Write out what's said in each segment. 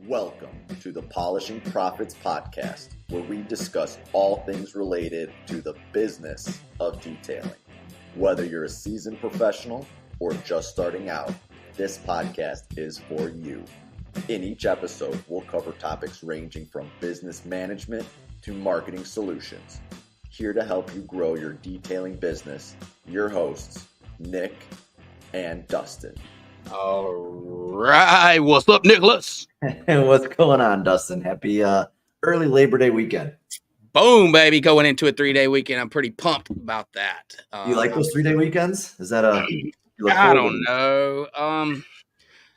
Welcome to the Polishing Profits podcast, where we discuss all things related to the business of detailing. Whether you're a seasoned professional or just starting out, this podcast is for you. In each episode, we'll cover topics ranging from business management to marketing solutions. Here to help you grow your detailing business, your hosts, Nick and Dustin. All right. What's up, Nicholas? What's going on, Dustin? Happy early Labor Day weekend. Boom, baby. Going into a 3-day weekend. I'm pretty pumped about that. You like those 3-day weekends? Is that a... I don't know.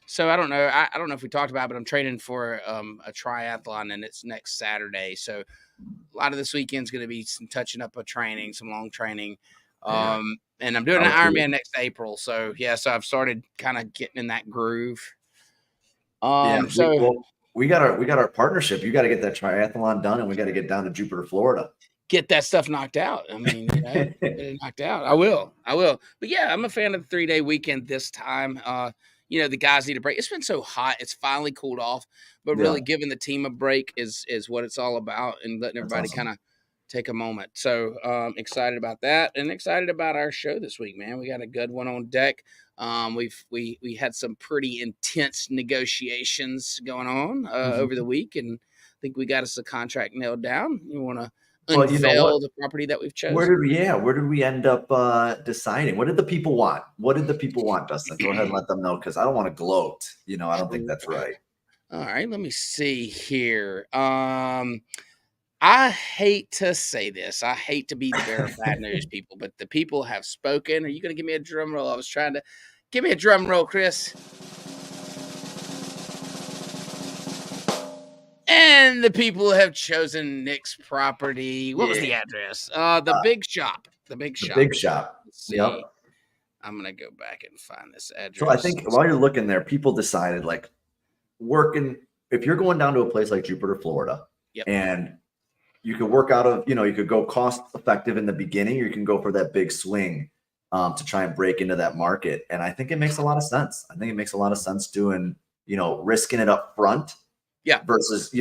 So I don't know. I don't know if we talked about it, but I'm training for a triathlon, and it's next Saturday. So a lot of this weekend's going to be some touching up of training, some long training. And I'm doing an Ironman next April. So, so I've started kind of getting in that groove. We got our partnership. You got to get that triathlon done, and we got to get down to Jupiter, Florida. Get that stuff knocked out. I mean, get it knocked out. I will. But yeah, I'm a fan of the 3-day weekend this time. The guys need a break. It's been so hot. It's finally cooled off, but really giving the team a break is what it's all about, and letting everybody kind of take a moment. So excited about that, and excited about our show this week, man. We got a good one on deck. We had some pretty intense negotiations going on over the week, and I think we got us a contract nailed down. You want to unveil the property that we've chosen? Where did we end up deciding? What did the people want? Dustin? Go ahead and let them know, because I don't want to gloat. I don't think that's right. All right, let me see here. I hate to say this. I hate to be the bearer of bad news, people, but the people have spoken. Are you going to give me a drum roll? I was trying to give me a drum roll, Chris. And the people have chosen Nick's property. What was the address? The Big Shop. The Big Shop. Yep. I'm going to go back and find this address. So I think while you're looking there, people decided, like, if you're going down to a place like Jupiter, Florida, and you could work out of, you could go cost effective in the beginning, or you can go for that big swing to try and break into that market. And I think it makes a lot of sense. I think it makes a lot of sense doing, risking it up front versus,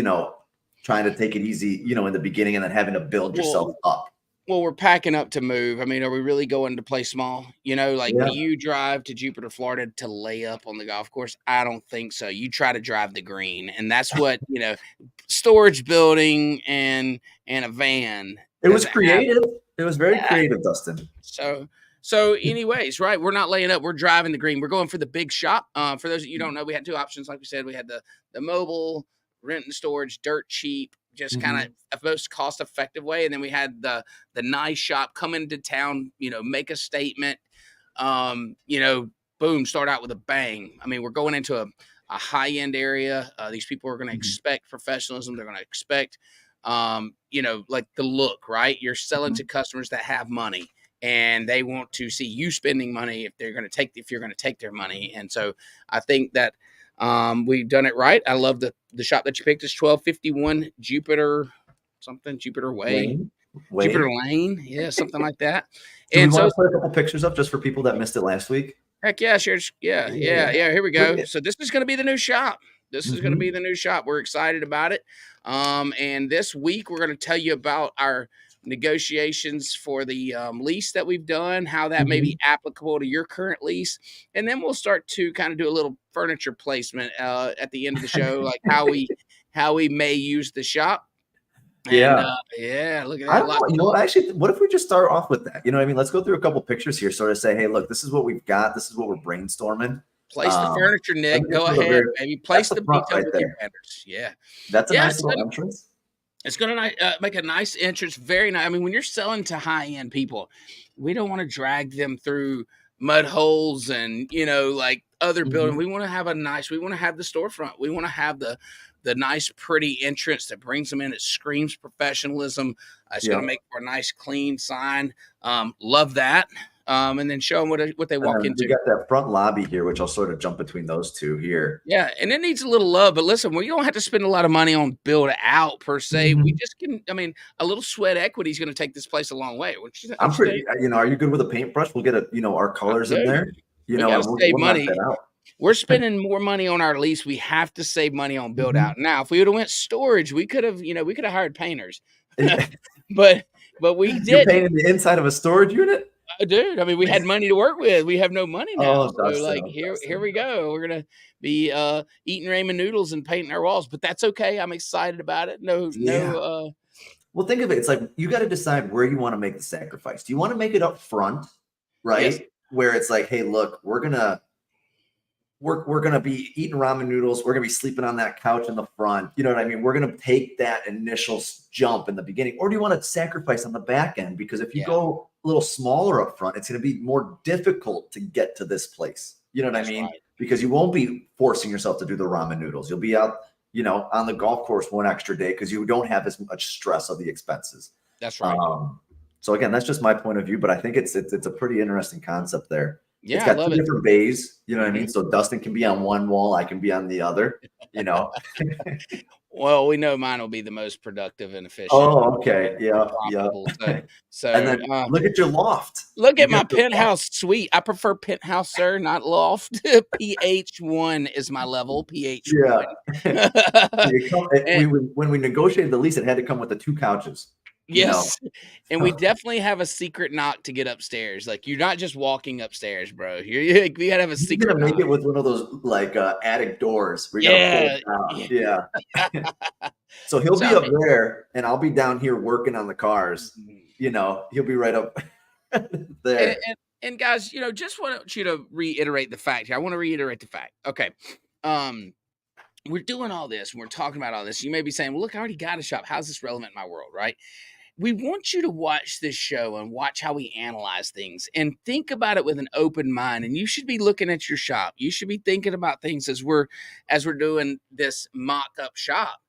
trying to take it easy, in the beginning and then having to build yourself up. Well, we're packing up to move. I mean, are we really going to play small? Do you drive to Jupiter, Florida to lay up on the golf course? I don't think so. You try to drive the green, and that's what, storage building and a van. It was creative. It was very creative, Dustin. So anyways, right, we're not laying up. We're driving the green. We're going for the Big Shop. For those of you who don't know, we had two options. Like we said, we had the mobile, rent and storage, dirt cheap, just kind of a most cost-effective way. And then we had the nice shop, come into town, make a statement, boom, start out with a bang. I mean, we're going into a high-end area. These people are going to expect professionalism. They're going to expect, like the look, right? You're selling to customers that have money, and they want to see you spending money if you're going to take their money. And so I think that we've done it right. I love the shop that you picked. Is 1251 Jupiter Way. Jupiter Lane. Yeah, something like that. And so put a couple pictures up just for people that missed it last week. Heck yeah, sure. Yeah. Here we go. So this is going to be the new shop. We're excited about it. And this week we're going to tell you about our negotiations for the lease that we've done, how that may be applicable to your current lease, and then we'll start to kind of do a little furniture placement at the end of the show, like how we may use the shop. Look at that. Actually, what if we just start off with that? Let's go through a couple pictures here, sort of say, hey, look, this is what we've got. This is what we're brainstorming. Place the furniture, Nick. Go ahead, baby. Place the front right there. Yeah, that's a nice little entrance. It's going to make a nice entrance. Very nice. I mean, when you're selling to high-end people, we don't want to drag them through mud holes and, like other buildings. We want to have we want to have the storefront. We want to have the nice, pretty entrance that brings them in. It screams professionalism. It's going to make for a nice, clean sign. Love that. And then show them what they walk into. We got that front lobby here, which I'll sort of jump between those two here. Yeah, and it needs a little love. But listen, we don't have to spend a lot of money on build out per se. We just can. I mean, a little sweat equity is going to take this place a long way. I'm pretty. Are you good with a paintbrush? We'll get our colors in there. We'll save money. We're spending more money on our lease. We have to save money on build out. Now, if we would have went storage, we could have hired painters, but we You're didn't. painting the inside of a storage unit? Dude, I mean, we had money to work with. We have no money now. Oh, So Dustin, here we go. We're going to be eating ramen noodles and painting our walls, but that's okay. I'm excited about it. Well, think of it. It's like you got to decide where you want to make the sacrifice. Do you want to make it up front, right? Yes. Where it's like, hey, look, we're gonna be eating ramen noodles. We're gonna be sleeping on that couch in the front. You know what I mean? We're gonna take that initial jump in the beginning, or do you want to sacrifice on the back end? Because if you go a little smaller up front, it's gonna be more difficult to get to this place. You know what I mean? Right. Because you won't be forcing yourself to do the ramen noodles. You'll be out, on the golf course one extra day because you don't have as much stress of the expenses. That's right. So again, that's just my point of view, but I think it's a pretty interesting concept there. Yeah, it's got two different bays, you know what I mean? So Dustin can be on one wall, I can be on the other, Well, we know mine will be the most productive and efficient. Oh, okay. Yeah. So and then look at your loft. Look at my penthouse suite. I prefer penthouse, sir, not loft. PH1 is my level. PH1. Yeah. When we negotiated the lease, it had to come with the 2 couches. Yes. And we definitely have a secret knock to get upstairs. Like, you're not just walking upstairs, bro. We gotta have a secret knock. Make it with one of those attic doors. Yeah. So he'll be up there and I'll be down here working on the cars. He'll be right up there. And guys, just want you to reiterate the fact here. I want to reiterate the fact. Okay. We're doing all this and we're talking about all this. You may be saying, well, look, I already got a shop. How's this relevant in my world? Right. We want you to watch this show and watch how we analyze things and think about it with an open mind. And you should be looking at your shop. You should be thinking about things as we're doing this mock-up shop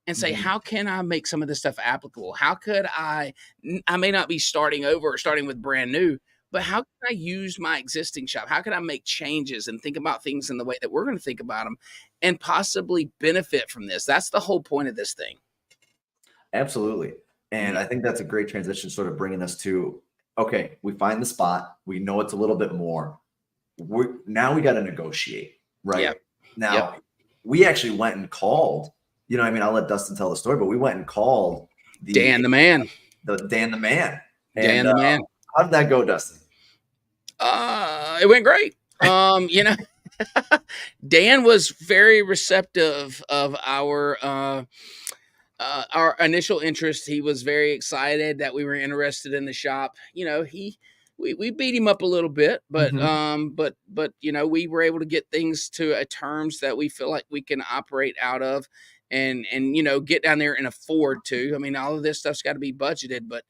and say, how can I make some of this stuff applicable? How could I may not be starting over or starting with brand new, but how can I use my existing shop? How can I make changes and think about things in the way that we're going to think about them and possibly benefit from this? That's the whole point of this thing. Absolutely. And I think that's a great transition, sort of bringing us to, okay, we find the spot. We know it's a little bit more. Now we got to negotiate, right? Yep. Now, we actually went and called, I'll let Dustin tell the story, but we went and called Dan the Man. Dan the Man. Dan the Man. How did that go, Dustin? It went great. Dan was very receptive of our initial interest. He was very excited that we were interested in the shop. We beat him up a little bit, but we were able to get things to terms that we feel like we can operate out of and get down there and afford to. I mean, all of this stuff's got to be budgeted, but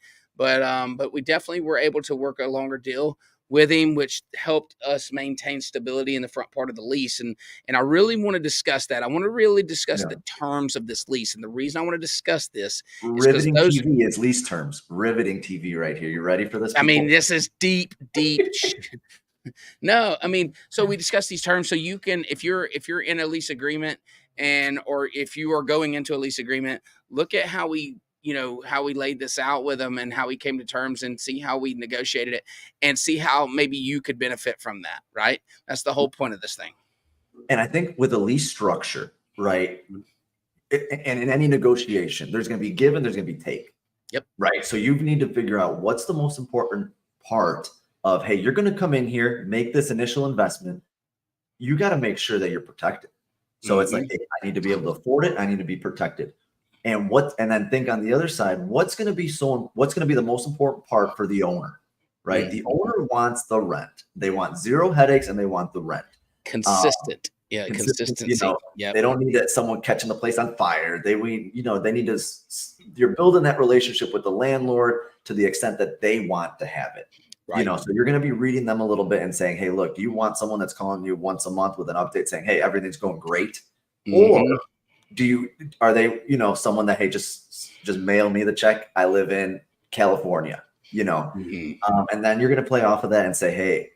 we definitely were able to work a longer deal with him, which helped us maintain stability in the front part of the lease. And I really want to discuss that. I want to really discuss the terms of this lease. And the reason I want to discuss this Riveting TV is lease terms. Riveting TV right here. You ready for this? I mean, this is deep. No, I mean, so we discuss these terms so you can, if you're in a lease agreement or if you are going into a lease agreement, look at how we laid this out with them and how we came to terms and see how we negotiated it and see how maybe you could benefit from that. Right. That's the whole point of this thing. And I think with a lease structure, right. And in any negotiation, there's going to be give and there's going to be take. Yep. Right. So you need to figure out what's the most important part of, hey, you're going to come in here, make this initial investment. You got to make sure that you're protected. So it's like, hey, I need to be able to afford it. I need to be protected. And then think on the other side, what's going to be the most important part for the owner, right? The owner wants the rent. They want zero headaches and they want the rent. Consistency. They don't need someone catching the place on fire. They need to, you're building that relationship with the landlord to the extent that they want to have it. Right. So you're going to be reading them a little bit and saying, hey, look, do you want someone that's calling you once a month with an update saying, hey, everything's going great? Or are they, someone that, hey, just mail me the check. I live in California, and then you're going to play off of that and say, hey,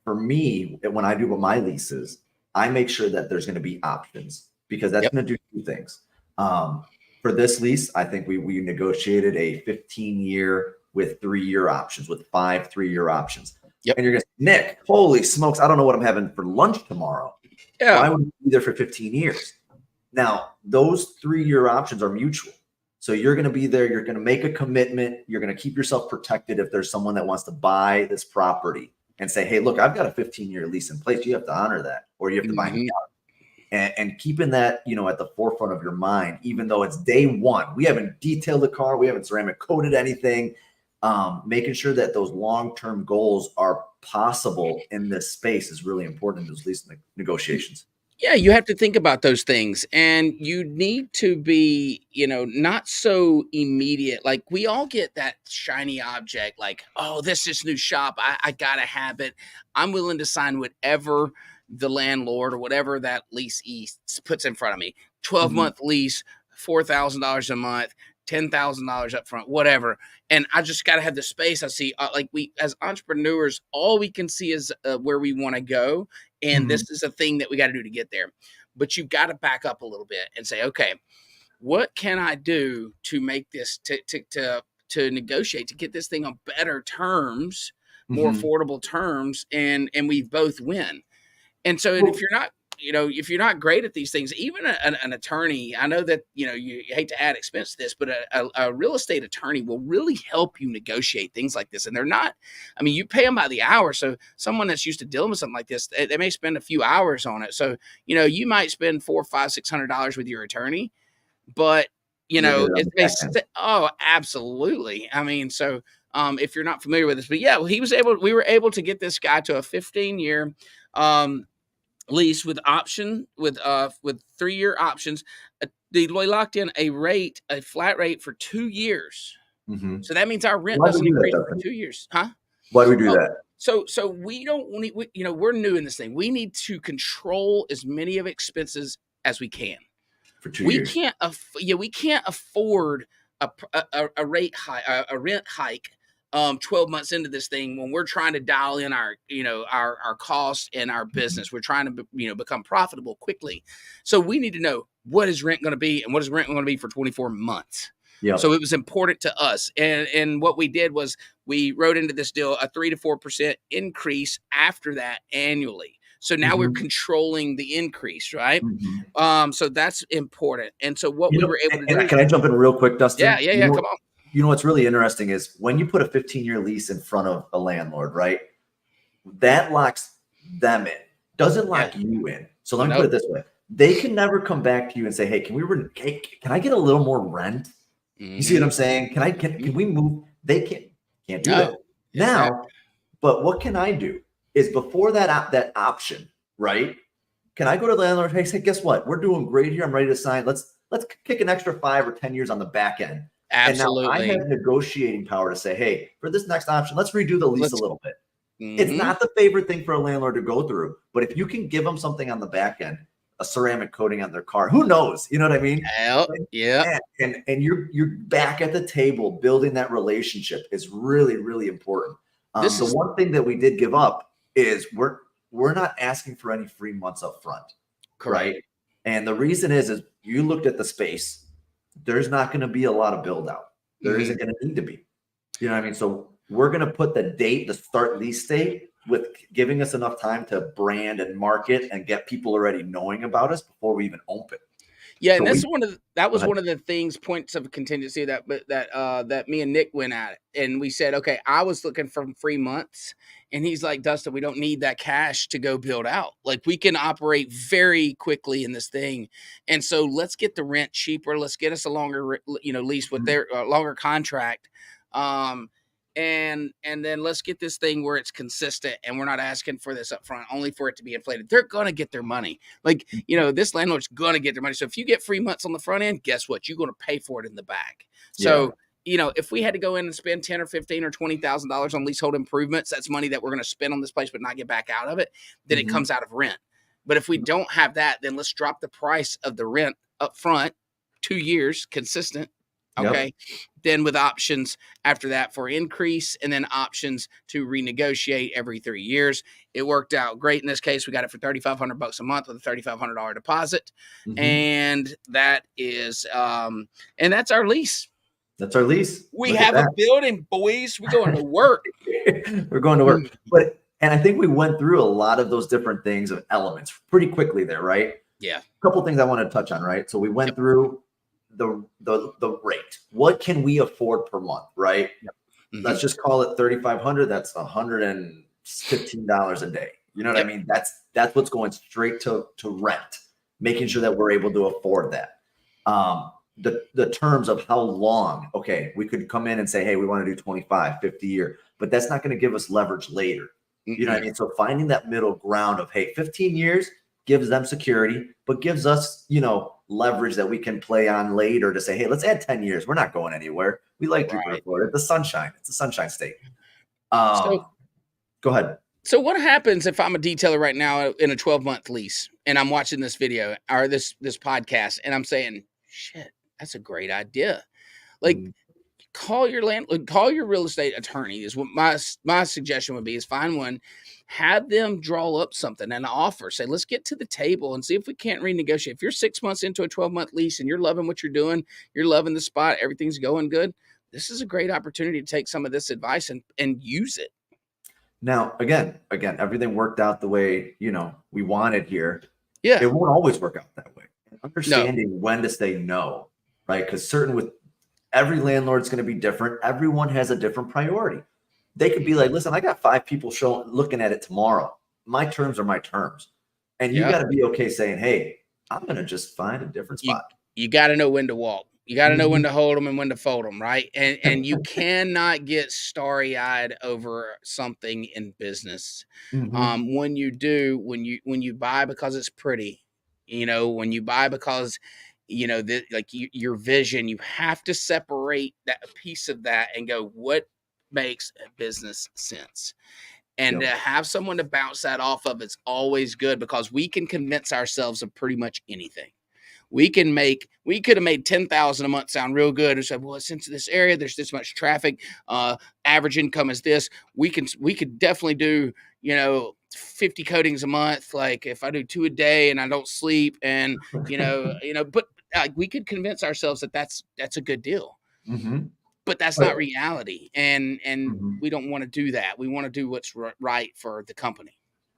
for me, when I do my leases, I make sure that there's going to be options because that's going to do 2 things. For this lease, I think we negotiated a 15-year with 3-year options, with 5 3-year options. And you're going to say, Nick, holy smokes, I don't know what I'm having for lunch tomorrow. Yeah. Why would you be there for 15 years? Now, those 3-year options are mutual. So you're going to be there. You're going to make a commitment. You're going to keep yourself protected if there's someone that wants to buy this property and say, hey, look, I've got a 15-year lease in place. You have to honor that, or you have to buy me out. And keeping that, at the forefront of your mind, even though it's day one, we haven't detailed the car, we haven't ceramic coated anything, making sure that those long-term goals are possible in this space is really important in those lease negotiations. Yeah, you have to think about those things, and you need to be, not so immediate. Like, we all get that shiny object, like, oh, this new shop, I gotta have it. I'm willing to sign whatever the landlord or whatever that lease puts in front of me. 12-month lease, $4,000 a month, $10,000 up front, whatever. And I just got to have the space. I see, we as entrepreneurs, all we can see is where we want to go. And this is a thing that we got to do to get there. But you've got to back up a little bit and say, okay, what can I do to make this, to negotiate, to get this thing on better terms, more affordable terms, and we both win. And so if you're not great at these things, even an attorney, I know that, you hate to add expense to this, but a real estate attorney will really help you negotiate things like this. And they're not, you pay them by the hour. So someone that's used to dealing with something like this, they may spend a few hours on it. So, you might spend $400, $500, $600 with your attorney, but absolutely. So, if you're not familiar with this, but yeah, we were able to get this guy to a 15-year, lease with 3-year options. We locked in a flat rate for 2 years. So that means our rent doesn't increase for 2 years. Huh? Why do we do that? So we don't need, we're new in this thing. We need to control as many of expenses as we can. For 2 years. We can't afford a rent hike 12 months into this thing when we're trying to dial in our costs and our business. We're trying to become profitable quickly. So we need to know, what is rent going to be and what is rent going to be for 24 months. Yeah. So it was important to us. And what we did was we wrote into this deal a 3 to 4% increase after that annually. So now we're controlling the increase, right? So that's important. And so what we were able to do. Can I jump in real quick, Dustin? Yeah. Come on. What's really interesting is when you put a 15-year lease in front of a landlord, right? That locks them in, doesn't lock you in. So let me put it this way. They can never come back to you and say, hey, can I get a little more rent? You see what I'm saying? Can we move? They can't do that. Now, but what can I do is before that option, right? Can I go to the landlord? Hey, say, guess what? We're doing great here. I'm ready to sign. Let's kick an extra 5 or 10 years on the back end. Absolutely. And now I have negotiating power to say, hey, for this next option, let's redo the lease a little bit. It's not the favorite thing for a landlord to go through, but if you can give them something on the back end, a ceramic coating on their car, who knows? You know what I mean? Yeah. And you're back at the table. Building that relationship is really, really important. The one thing that we did give up is we're not asking for any free months up front. Correct. Right? And the reason is you looked at the space. There's not going to be a lot of build out. There isn't going to need to be. You know what I mean? So we're going to put the start lease date with giving us enough time to brand and market and get people already knowing about us before we even open. Yeah, so and that was one of the things, points of contingency that me and Nick went at, and we said, okay, I was looking for free months, and he's like, Dustin, we don't need that cash to go build out. Like, we can operate very quickly in this thing, and so let's get the rent cheaper. Let's get us a longer, lease with their longer contract. And then let's get this thing where it's consistent and we're not asking for this up front, only for it to be inflated. They're going to get their money. Like, this landlord's going to get their money. So if you get free months on the front end, guess what? You're going to pay for it in the back. So, if we had to go in and spend $10 or $15 or $20,000 on leasehold improvements, that's money that we're going to spend on this place, but not get back out of it. Then it comes out of rent. But if we don't have that, then let's drop the price of the rent up front, 2 years consistent. Okay. Then with options after that for increase, and then options to renegotiate every 3 years. It worked out great in this case. We got it for $3,500 a month with a $3,500 deposit. And that is, and that's our lease. That's our lease. We have a building, boys. We're going to work. We're going to work. And I think we went through a lot of those different things of elements pretty quickly there, right? Yeah. A couple things I wanted to touch on, right? So we went through the rate. What can we afford per month, right? Let's just call it $3,500. That's $115 a day. You know what I mean? That's what's going straight to rent, making sure that we're able to afford that. The terms of how long, okay, we could come in and say, hey, we want to do 25, 50 year, but that's not going to give us leverage later. You know what I mean? So finding that middle ground of, hey, 15 years gives them security, but gives us, leverage that we can play on later to say, hey, let's add 10 years. We're not going anywhere. We like Jupiter, Florida. It's the sunshine. It's a sunshine state. Go ahead. So what happens if I'm a detailer right now in a 12-month lease and I'm watching this video or this podcast and I'm saying, shit, that's a great idea. Like, call your landlord, call your real estate attorney is what my suggestion would be, is find one, have them draw up something, an offer, say, let's get to the table and see if we can't renegotiate. If you're 6 months into a 12-month lease and you're loving what you're doing, you're loving the spot, everything's going good, this is a great opportunity to take some of this advice and use it. Now, again, everything worked out the way, we wanted here. Yeah. It won't always work out that way. Understanding when to say no, right? Because with every landlord's going to be different. Everyone has a different priority. They could be like, listen, I got 5 people looking at it tomorrow. My terms are my terms. And you got to be okay saying, hey, I'm going to just find a different spot. You got to know when to walk. You got to know when to hold them and when to fold them, right? And you cannot get starry-eyed over something in business. When you do, when you buy because it's pretty, when you buy because your vision, you have to separate that piece of that and go, what makes a business sense? And to have someone to bounce that off of, it's always good, because we can convince ourselves of pretty much anything. We could have made 10,000 a month sound real good and said, well, since this area, there's this much traffic, average income is this. We could definitely do, 50 coatings a month. Like if I do 2 a day and I don't sleep and, but we could convince ourselves that that's a good deal, but that's not reality. And we don't want to do that. We want to do what's right for the company.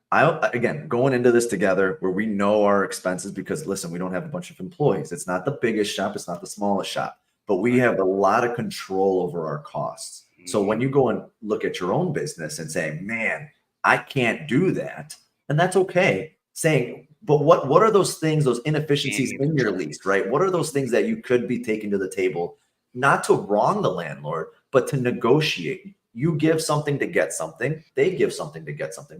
Again, going into this together where we know our expenses, because listen, we don't have a bunch of employees. It's not the biggest shop. It's not the smallest shop, but we have a lot of control over our costs. So when you go and look at your own business and say, man, I can't do that. And that's okay. Saying, but what are those things, those inefficiencies in your lease, right? What are those things that you could be taking to the table, not to wrong the landlord, but to negotiate? You give something to get something. They give something to get something.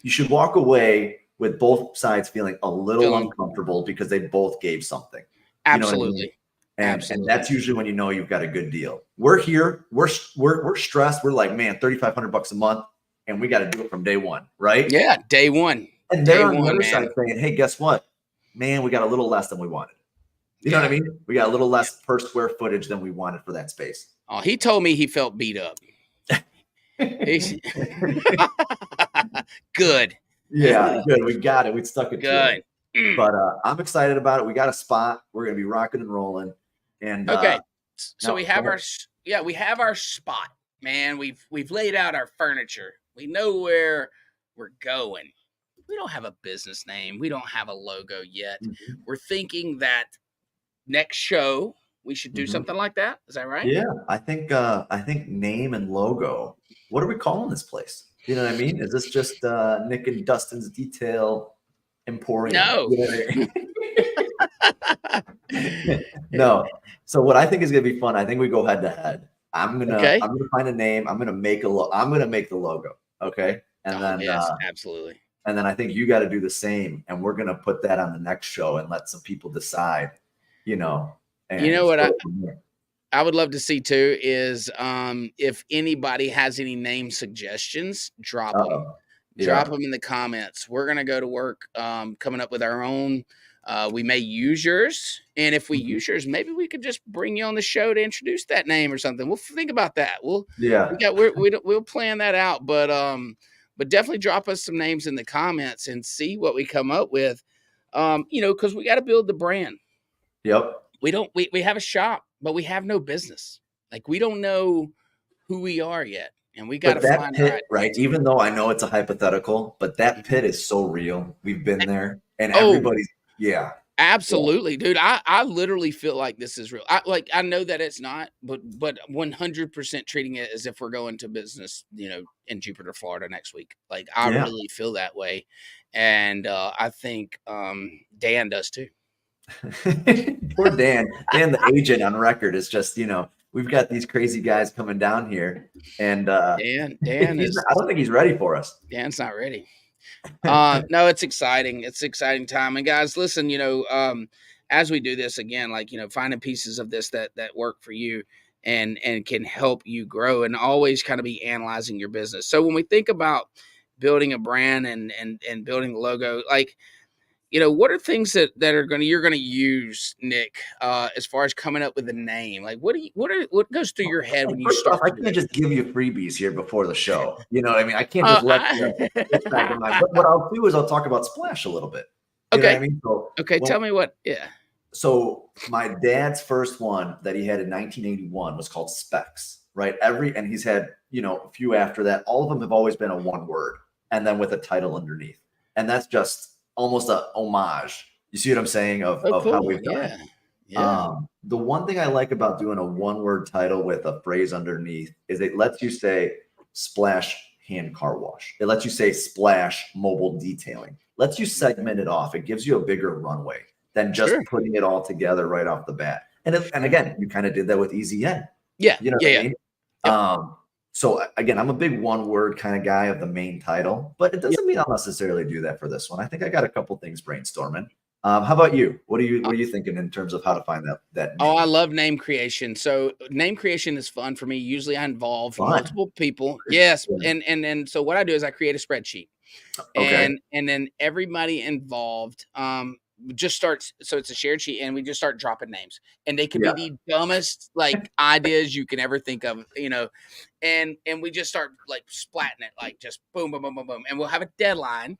You should walk away with both sides feeling a little uncomfortable because they both gave something. Absolutely. And that's usually when you've got a good deal. We're here. We're stressed. We're like, man, $3,500 a month, and we got to do it from day one, right? Yeah, day one. And they're on the other side saying, hey, guess what? Man, we got a little less than we wanted. You know what I mean? We got a little less per square footage than we wanted for that space. Oh, he told me he felt beat up. Good. Yeah, good. We got it. We stuck it. Good. But I'm excited about it. We got a spot. We're gonna be rocking and rolling. And okay, so we have our spot, man. We've laid out our furniture. We know where we're going. We don't have a business name. We don't have a logo yet. We're thinking that next show we should do something like that. Is that right? Yeah, I think name and logo. What are we calling this place? You know what I mean? Is this just Nick and Dustin's Detail Emporium? No. You know what I mean? No. So what I think is going to be fun, I think we go head to head. I'm gonna find a name. I'm gonna make the logo. Okay. And then yes, absolutely. And then I think you got to do the same. And we're gonna put that on the next show and let some people decide. And what I would love to see too is if anybody has any name suggestions, drop them. Drop them in the comments. We're gonna go to work coming up with our own. We may use yours, and if we use yours, maybe we could just bring you on the show to introduce that name or something. We'll think about that. We'll plan that out, but definitely drop us some names in the comments and see what we come up with. Because we got to build the brand. Yep. We have a shop, but we have no business. Like, we don't know who we are yet. and we got to that find pit, right? Even though I know it's a hypothetical, but that pit is so real. We've been there, and everybody's absolutely, dude. I literally feel like this is real. I know that it's not, but 100% treating it as if we're going to business, in Jupiter, Florida next week. Like I really feel that way, and I think Dan does too. Poor Dan. Dan, the agent on record, is just, we've got these crazy guys coming down here, and Dan is. I don't think he's ready for us. Dan's not ready. No, it's exciting. It's an exciting time. And guys, listen, as we do this again, like, finding pieces of this that work for you and can help you grow, and always kind of be analyzing your business. So when we think about building a brand and building the logo, like, what are things that you're going to use, Nick, as far as coming up with a name? Like, what goes through your head when you start? I can't just give you freebies here before the show. You know what I mean? I can't just let you get back in my. But what I'll do is I'll talk about Splash a little bit. You know what I mean? So, tell me what. Yeah. So my dad's first one that he had in 1981 was called Specs, right? And he's had, a few after that. All of them have always been a one word and then with a title underneath. And that's just almost a homage. You see what I'm saying of cool. how we've done it. Yeah. The one thing I like about doing a one-word title with a phrase underneath is it lets you say Splash Hand Car Wash. It lets you say Splash Mobile Detailing. Lets you segment it off. It gives you a bigger runway than just putting it all together right off the bat. And again, you kind of did that with Easy N. Yeah. You know what I mean? Yep. So again, I'm a big one-word kind of guy of the main title, but it doesn't mean I'll necessarily do that for this one. I think I got a couple things brainstorming. How about you? What are you thinking in terms of how to find that name? Oh, I love name creation. So name creation is fun for me. Usually I involve multiple people. Yes. And so what I do is I create a spreadsheet. And then everybody involved just starts. So it's a shared sheet, and we just start dropping names, and they can be the dumbest like ideas you can ever think of, and we just start like splatting it, like just boom, boom, boom, boom, boom. And we'll have a deadline,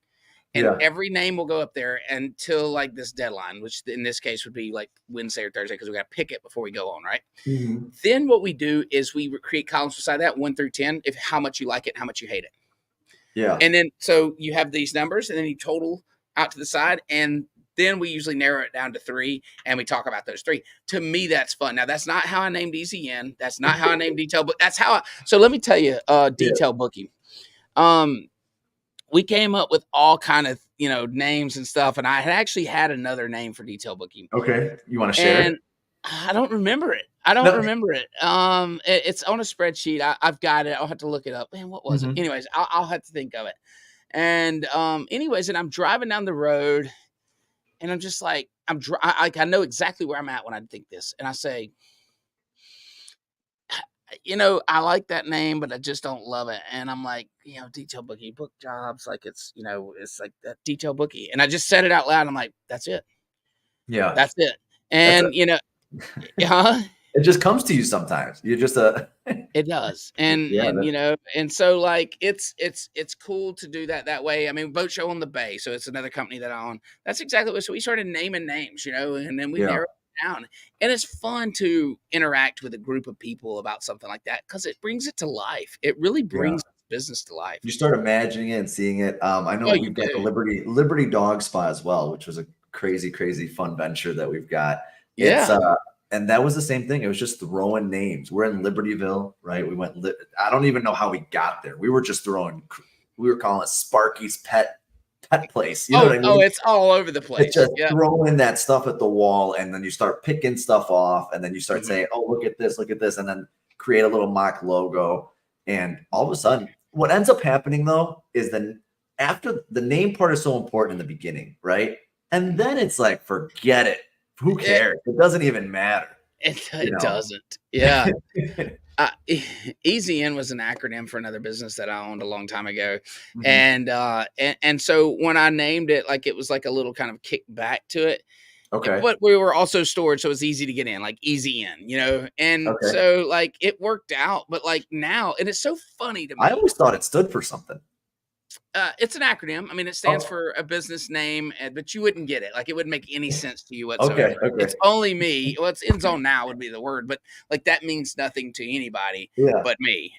and every name will go up there until like this deadline, which in this case would be like Wednesday or Thursday, because we got to pick it before we go on. Right. Mm-hmm. Then what we do is we create columns beside that 1 through 10, if how much you like it, how much you hate it. Yeah. And then, so you have these numbers, and then you total out to the side, and then we usually narrow it down to 3, and we talk about those 3. To me, that's fun. Now, that's not how I named Easy N. That's not how I named Detail, but that's how so let me tell you, Detail Booking. We came up with all kind of, names and stuff, and I had actually had another name for Detail Booking. Okay. You want to share it? I don't remember it. Remember it. It's on a spreadsheet. I've got it. I'll have to look it up. Man, what was it? Anyways, I'll have to think of it. And and I'm driving down the road, and I'm just like, I know exactly where I'm at when I think this, and I say, I like that name, but I just don't love it. And I'm like, Detail Bookie, book jobs, like it's like that Detail Bookie. And I just said it out loud. I'm like, that's it. Yeah, that's it. And it just comes to you sometimes. You're just it does. And and so like it's cool to do that way. I mean, Boat Show on the Bay, so it's another company that I own. That's exactly what. So we started naming names, and then we narrowed it down. And it's fun to interact with a group of people about something like that, because it brings it to life. It really brings business to life. You start imagining it and seeing it. I know we've got the Liberty Dog Spa as well, which was a crazy fun venture that we've got. It's and that was the same thing. It was just throwing names. We're in Libertyville, right? We went. I don't even know how we got there. We were just throwing. We were calling it Sparky's Pet Place. You know what I mean? Oh, it's all over the place. It's just throwing that stuff at the wall, and then you start picking stuff off, and then you start saying, "Oh, look at this, and then create a little mock logo. And all of a sudden, what ends up happening though is then after the name part is so important in the beginning, right? And then it's like, forget it. Who cares? It doesn't even matter. It doesn't. Yeah. Easy N was an acronym for another business that I owned a long time ago. And so when I named it, like it was like a little kind of kick back to it. Okay. But we were also storage, so it was easy to get in, like Easy In, And so like it worked out, but like now, and it's so funny to me. I always thought it stood for something. It's an acronym. I mean, it stands for a business name, but you wouldn't get it. Like, it wouldn't make any sense to you whatsoever. Okay. It's only me. Well, it's in zone now would be the word, but like that means nothing to anybody but me.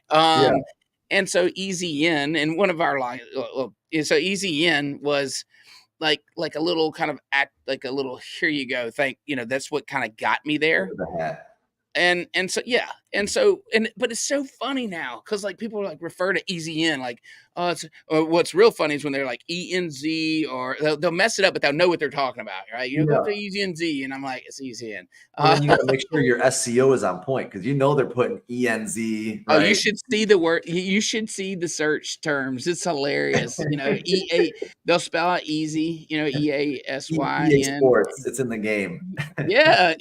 And so Easy In, and one of our so Easy In was like a little kind of act, like a little, here you go, that's what kind of got me there. The hat. And so but it's so funny now because like people like refer to Easy In like, oh, it's, or what's real funny is when they're like ENZ, or they'll mess it up, but they'll know what they're talking about, right? Go to Easy NZ, and I'm like, it's Easy In. Well, then you got to make sure your SEO is on point, because they're putting ENZ. Right? Oh, you should see the word. You should see the search terms. It's hilarious. EA. They'll spell out easy. EASYN. EA Sports. It's in the game. Yeah.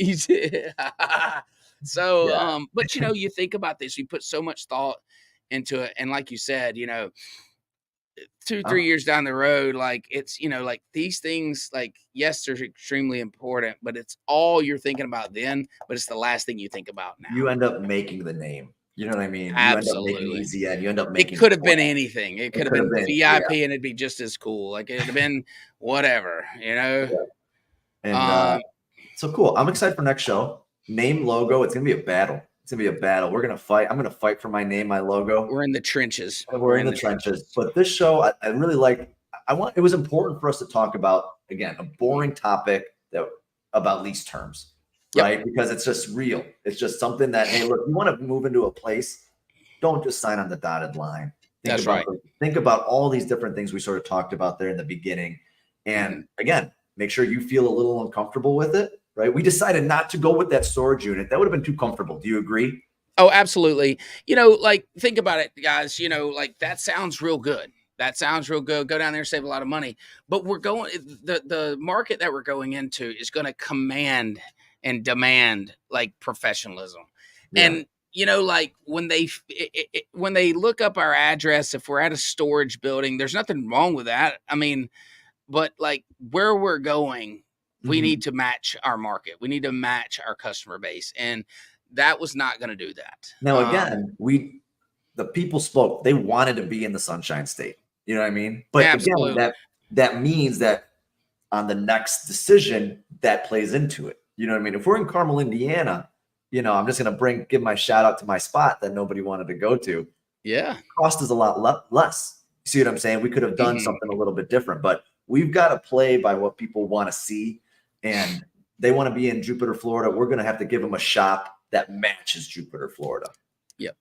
So, but you think about this. You put so much thought into it, and like you said, 2-3 years down the road, like it's like these things, like yes, they're extremely important, but it's all you're thinking about then, but it's the last thing you think about now. You end up making the name. You know what I mean? Absolutely. You end up making Easy In. You end up making. It could have been anything. It could have been VIP, and it'd be just as cool. Like it'd have been whatever, Yeah. And so cool. I'm excited for next show. Name, logo. It's gonna be a battle. We're gonna fight. I'm gonna fight for my name, my logo. We're in the trenches. We're in the trenches. But this show, I really like. It was important for us to talk about, again, a boring topic about lease terms, right? Because it's just real. It's just something that, hey, look, you want to move into a place, don't just sign on the dotted line. That's right. Think about all these different things we sort of talked about there in the beginning, and again, make sure you feel a little uncomfortable with it. Right. We decided not to go with that storage unit. That would have been too comfortable. Do you agree? Oh, absolutely. Like think about it, guys, like that sounds real good. Go down there, save a lot of money. But the market that we're going into is going to command and demand like professionalism. Yeah. And, like when they look up our address, if we're at a storage building, there's nothing wrong with that. I mean, but like where we're going, we need to match our market. We need to match our customer base. And that was not going to do that. Now, again, the people spoke. They wanted to be in the Sunshine State. You know what I mean? But again, that means that on the next decision, that plays into it. You know what I mean? If we're in Carmel, Indiana, I'm just going to give my shout out to my spot that nobody wanted to go to. Yeah. Cost is a lot less. You see what I'm saying? We could have done something a little bit different, but we've got to play by what people want to see. And they want to be in Jupiter, Florida. We're going to have to give them a shop that matches Jupiter, Florida. Yep.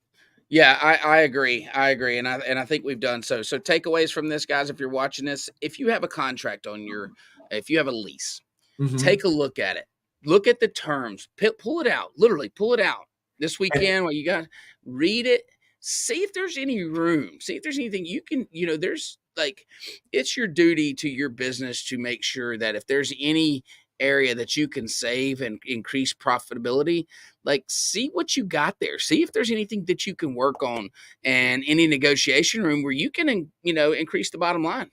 Yeah, I agree. And I think we've done so. So takeaways from this, guys, if you're watching this, if you have a contract if you have a lease, take a look at it. Look at the terms. Pull it out. Literally pull it out this weekend while you got read it. See if there's any room. See if there's anything you can, there's like, it's your duty to your business to make sure that if there's any area that you can save and increase profitability, like see what you got there. See if there's anything that you can work on and any negotiation room where you can, increase the bottom line.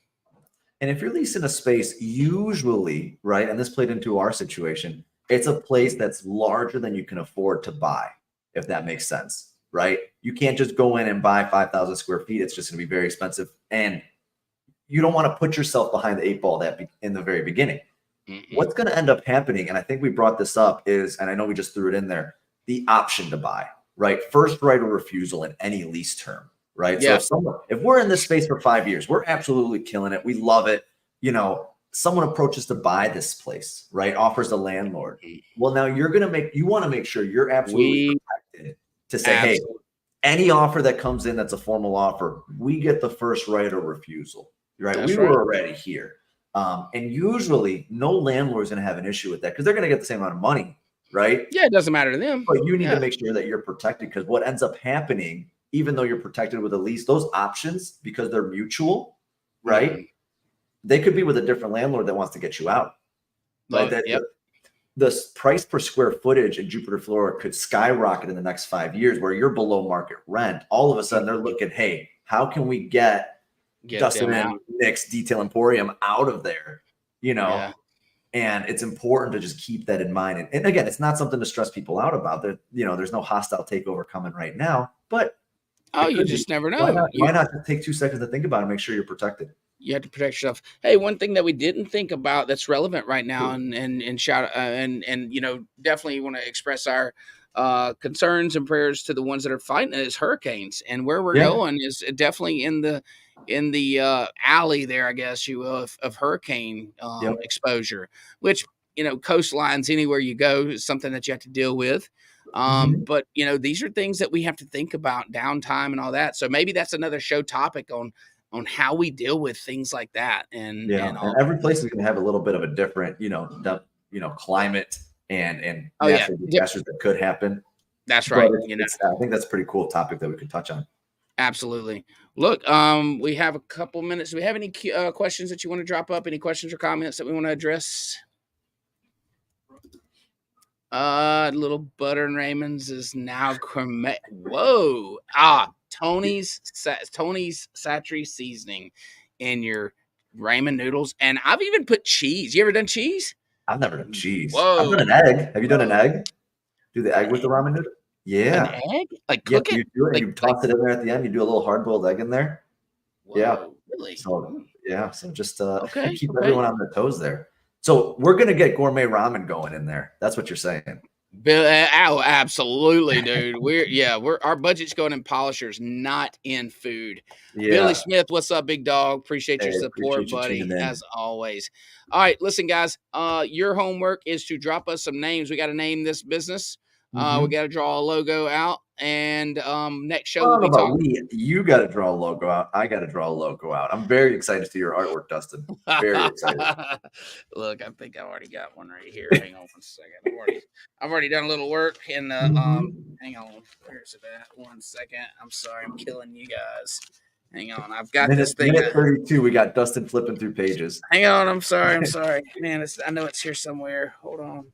And if you're leasing a space, usually, right, and this played into our situation, it's a place that's larger than you can afford to buy, if that makes sense, right? You can't just go in and buy 5,000 square feet. It's just going to be very expensive. And you don't want to put yourself behind the eight ball in the very beginning. What's going to end up happening, and I think we brought this up, is, and I know we just threw it in there, the option to buy, right? First right of refusal in any lease term, right? Yeah. So if we're in this space for 5 years, we're absolutely killing it. We love it. Someone approaches to buy this place, right? Offers the landlord. Well, now you want to make sure you're absolutely protected to say, hey, any offer that comes in that's a formal offer, we get the first right of refusal, right? We were already here. And usually no landlord is going to have an issue with that because they're going to get the same amount of money, right? Yeah, it doesn't matter to them. But you need to make sure that you're protected, because what ends up happening, even though you're protected with a lease, those options, because they're mutual, right? They could be with a different landlord that wants to get you out. Right? The price per square footage in Jupiter, Florida could skyrocket in the next 5 years where you're below market rent. All of a sudden they're looking, hey, how can we get Dustin Nick's Detail Emporium out of there, and it's important to just keep that in mind. And again, it's not something to stress people out about. There's no hostile takeover coming right now, but you just never know. Why not take 2 seconds to think about it and make sure you're protected? You have to protect yourself. Hey, one thing that we didn't think about that's relevant right now, and shout and definitely want to express our concerns and prayers to the ones that are fighting it is hurricanes, and where we're going is definitely in the alley there, I guess you will, of hurricane exposure, which, coastlines anywhere you go is something that you have to deal with. But these are things that we have to think about, downtime and all that. So maybe that's another show topic on how we deal with things like that. And every place is going to have a little bit of a different, climate and natural disasters that could happen. That's right. I think that's a pretty cool topic that we could touch on. Absolutely. Look, we have a couple minutes. Do we have any questions that you want to drop up? Any questions or comments that we want to address? Little Butter and Raymond's is now Whoa. Tony's Satry seasoning in your ramen noodles. And I've even put cheese. You ever done cheese? I've never done cheese. Whoa. I've done an egg. Have you done an egg? Do the egg with the ramen noodle? Yeah. An egg? Like cook it? You do it. You toss it in there at the end. You do a little hard-boiled egg in there. Whoa, yeah. Really? So just keep everyone on their toes there. So we're going to get gourmet ramen going in there. That's what you're saying. Absolutely, dude. Our budget's going in polishers, not in food. Yeah. Billy Smith, what's up, big dog? Appreciate your support, buddy, as always. All right, listen, guys. Your homework is to drop us some names. We got to name this business. We got to draw a logo out, and next show we'll be talking. You got to draw a logo out. I got to draw a logo out. I'm very excited to see your artwork, Dustin. Very excited. Look, I think I already got one right here. Hang on 1 second. I've already done a little work in the hang on. Where's it at? 1 second. I'm sorry, I'm killing you guys. Hang on, I've got this thing. Minute 32. We got Dustin flipping through pages. Hang on, I'm sorry. Man, I know it's here somewhere. Hold on.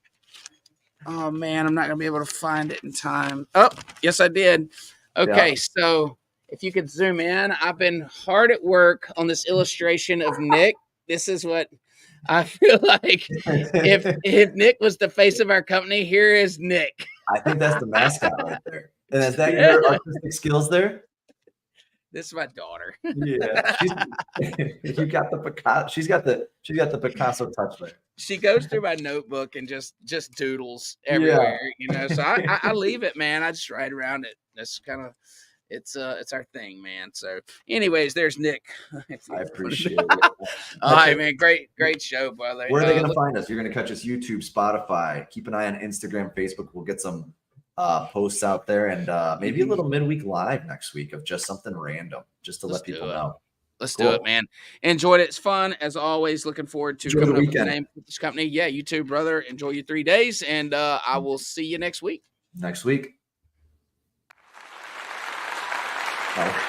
Oh, man, I'm not going to be able to find it in time. Oh, yes, I did. Okay, so if you could zoom in, I've been hard at work on this illustration of Nick. This is what I feel like if Nick was the face of our company, here is Nick. I think that's the mascot right there. And is that your artistic skills there? This is my daughter. Yeah, you got the Picasso. She's got the Picasso touch there. She goes through my notebook and just doodles everywhere, So I leave it, man. I just write around it. That's kind of it's our thing, man. So, anyways, there's Nick. I appreciate it. All right, man. Great show, brother. Where are they going to find us? You're going to catch us YouTube, Spotify. Keep an eye on Instagram, Facebook. We'll get some posts out there, and maybe a little midweek live next week of just something random, just to let people know. Let's do it, man. Enjoyed it. It's fun as always. Looking forward to coming up with the name of this company. Yeah, you too, brother. Enjoy your 3 days, and I will see you next week. Next week. Bye.